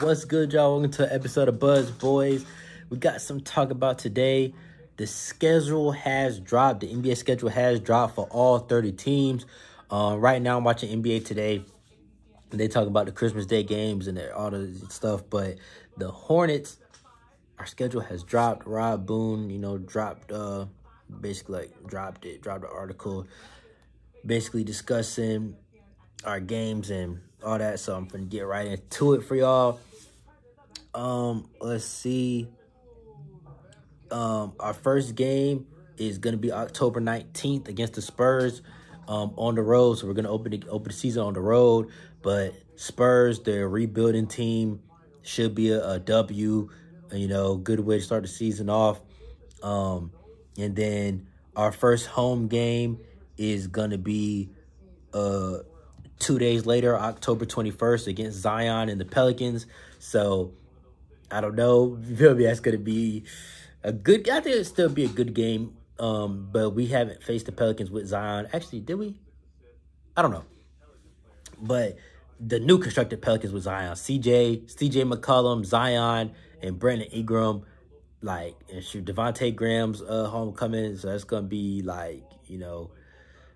What's good, y'all? Welcome to an episode of Buzz Boys. We got some to talk about today. The schedule has dropped. The NBA schedule has dropped for all 30 teams. Right now, I'm watching NBA Today. And they talk about the Christmas Day games and all the stuff. But the Hornets, our schedule has dropped. Rob Boone, dropped, dropped the article, basically discussing our games and all that. So I'm gonna get right into it for y'all. Let's see. Our first game is gonna be October 19th against the Spurs, on the road. So we're gonna open the season on the road. But Spurs, their rebuilding team, should be a W. Good way to start the season off. And then our first home game is gonna be 2 days later, October 21st, against Zion and the Pelicans. So I don't know. You feel me? That's gonna be a good. I think it'll still be a good game. But we haven't faced the Pelicans with Zion. Actually, did we? I don't know. But the new constructed Pelicans with Zion, CJ McCollum, Zion, and Brandon Ingram, and Devontae Graham's homecoming. So that's gonna be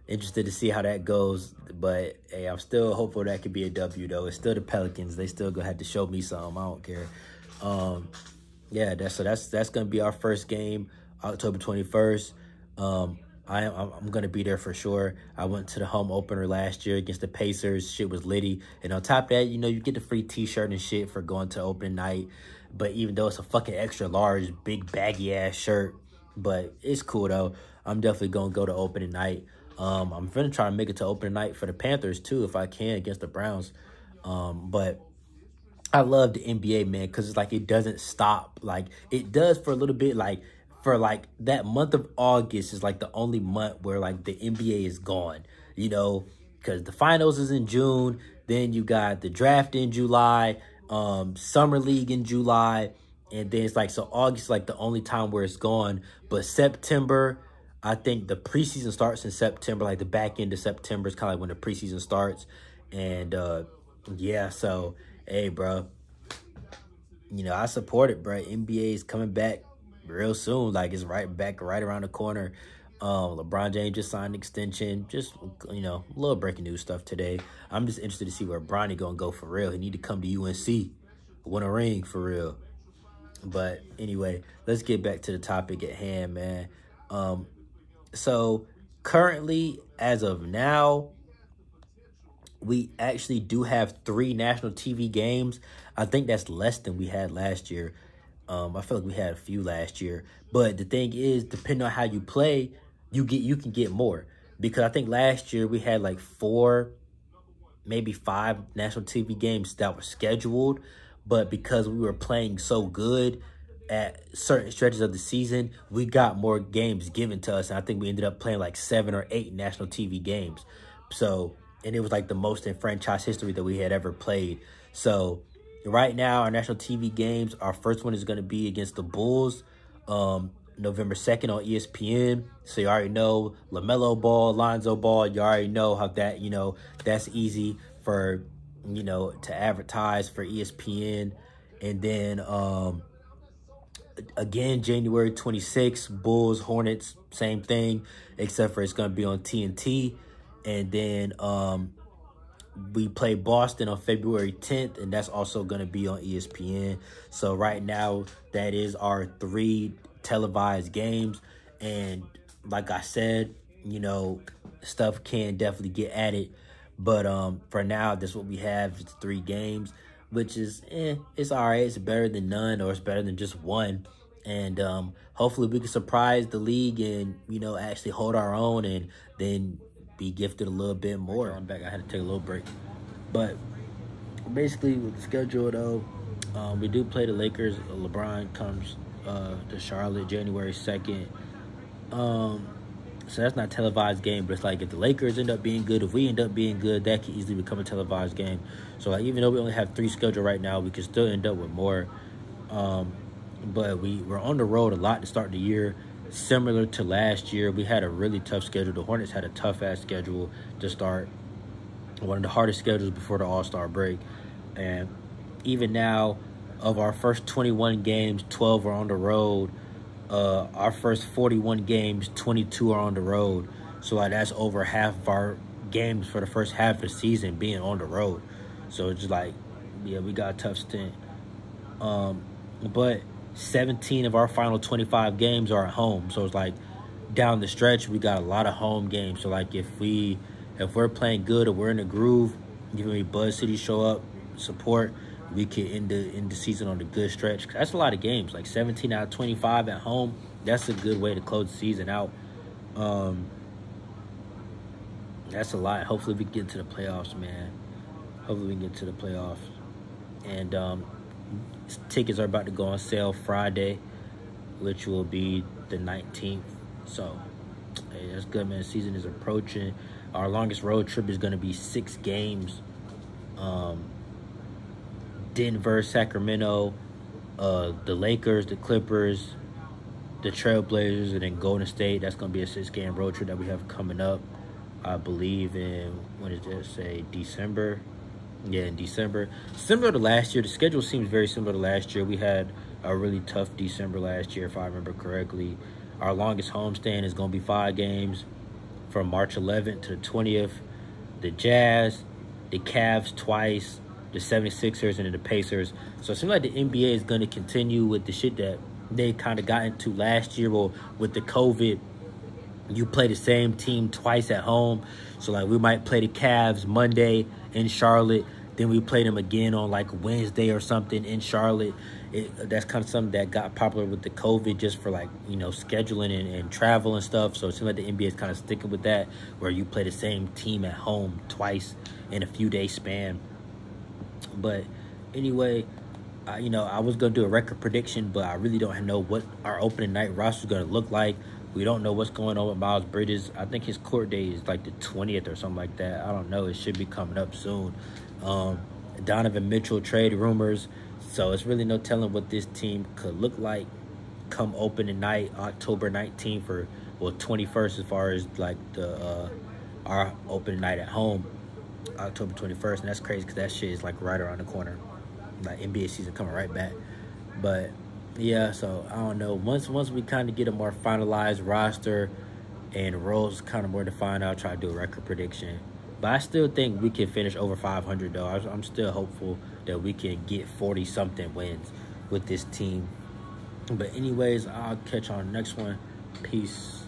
interested to see how that goes. But hey, I'm still hopeful that could be a W though. It's still the Pelicans. They still gonna have to show me something. I don't care. That's gonna be our first game, October 21st. I'm gonna be there for sure. I went to the home opener last year against the Pacers. Shit was litty. And on top of that, you get the free t-shirt and shit for going to opening night. But even though it's a fucking extra large, big baggy ass shirt, but it's cool though. I'm definitely gonna go to opening night. I'm gonna try to make it to opening night for the Panthers too, if I can, against the Browns. But I love the NBA, man, because it's it doesn't stop. It does for a little bit. For that month of August is the only month where the NBA is gone, because the finals is in June. Then you got the draft in July, summer league in July. And then it's so August is the only time where it's gone. But September, I think the preseason starts in September, the back end of September is kind of when the preseason starts. And yeah, so hey, bro, I support it, bro. NBA is coming back real soon. It's right around the corner. LeBron James just signed an extension. Just, a little breaking news stuff today. I'm just interested to see where Bronny gonna go for real. He need to come to UNC, win a ring for real. But anyway, let's get back to the topic at hand, man. So currently, as of now, we actually do have 3 national TV games. I think that's less than we had last year. I feel like we had a few last year. But the thing is, depending on how you play, you can get more. Because I think last year we had 4, maybe 5 national TV games that were scheduled. But because we were playing so good at certain stretches of the season, we got more games given to us. And I think we ended up playing 7 or 8 national TV games. So, and it was the most in franchise history that we had ever played. So right now, our national TV games, our first one is going to be against the Bulls, November 2nd on ESPN. So you already know LaMelo Ball, Lonzo Ball. You already know how that, that's easy for, to advertise for ESPN. And then, again, January 26th, Bulls, Hornets, same thing, except for it's going to be on TNT. And then we play Boston on February 10th, and that's also going to be on ESPN. So right now, that is our 3 televised games. And like I said, stuff can definitely get added. But for now, that's what we have. It's 3 games, which is, it's all right. It's better than none, or it's better than just 1. And hopefully we can surprise the league and, actually hold our own and then be gifted a little bit more. I'm back. I had to take a little break. But basically with the schedule, though, we do play the Lakers. LeBron comes to Charlotte January 2nd. So that's not a televised game, but it's if the Lakers end up being good, if we end up being good, that could easily become a televised game. So even though we only have 3 scheduled right now, we could still end up with more. But we're on the road a lot to start the year. Similar to last year, we had a really tough schedule. The Hornets had a tough-ass schedule to start. One of the hardest schedules before the All-Star break. And even now, of our first 21 games, 12 are on the road. Our first 41 games, 22 are on the road. So like that's over half of our games for the first half of the season being on the road. So it's just like, yeah, we got a tough stint. But 17 of our final 25 games are at home. So it's like down the stretch, we got a lot of home games. So like if we're playing good or we're in a groove, even if Buzz City show up, support, we can end the season on a good stretch. That's a lot of games, like 17 out of 25 at home. That's a good way to close the season out. That's a lot. Hopefully we get to the playoffs, man. Hopefully we can get to the playoffs. And tickets are about to go on sale Friday, which will be the 19th. So, hey, that's good, man. The season is approaching. Our longest road trip is going to be 6 games. Denver, Sacramento, the Lakers, the Clippers, the Trailblazers, and then Golden State. That's going to be a 6-game road trip that we have coming up, I believe, in, what did it say, December? Yeah, in December. Similar to last year. The schedule seems very similar to last year. We had a really tough December last year, if I remember correctly. Our longest homestand is going to be 5 games from March 11th to the 20th. The Jazz, the Cavs twice, the 76ers, and then the Pacers. So it seems like the NBA is going to continue with the shit that they kind of got into last year. Well, with the COVID, you play the same team twice at home. So, like, we might play the Cavs Monday in Charlotte. Then we play them again on, like, Wednesday or something in Charlotte. That's kind of something that got popular with the COVID just for, like, you know, scheduling and travel and stuff. So it seems like the NBA is kind of sticking with that, where you play the same team at home twice in a few-day span. But anyway, you know, I was going to do a record prediction, but I really don't know what our opening night roster is going to look like. We don't know what's going on with Miles Bridges. I think his court date is like the 20th or something like that. I don't know. It should be coming up soon. Donovan Mitchell trade rumors. So it's really no telling what this team could look like come opening night, October 19th or, well, 21st as far as like the our opening night at home, October 21st. And that's crazy because that shit is like right around the corner. Like NBA season coming right back. But yeah, so I don't know. Once we kind of get a more finalized roster and roles kind of more defined, I'll try to do a record prediction. But I still think we can finish over 500, though. I'm still hopeful that we can get 40-something wins with this team. But anyways, I'll catch you on the next one. Peace.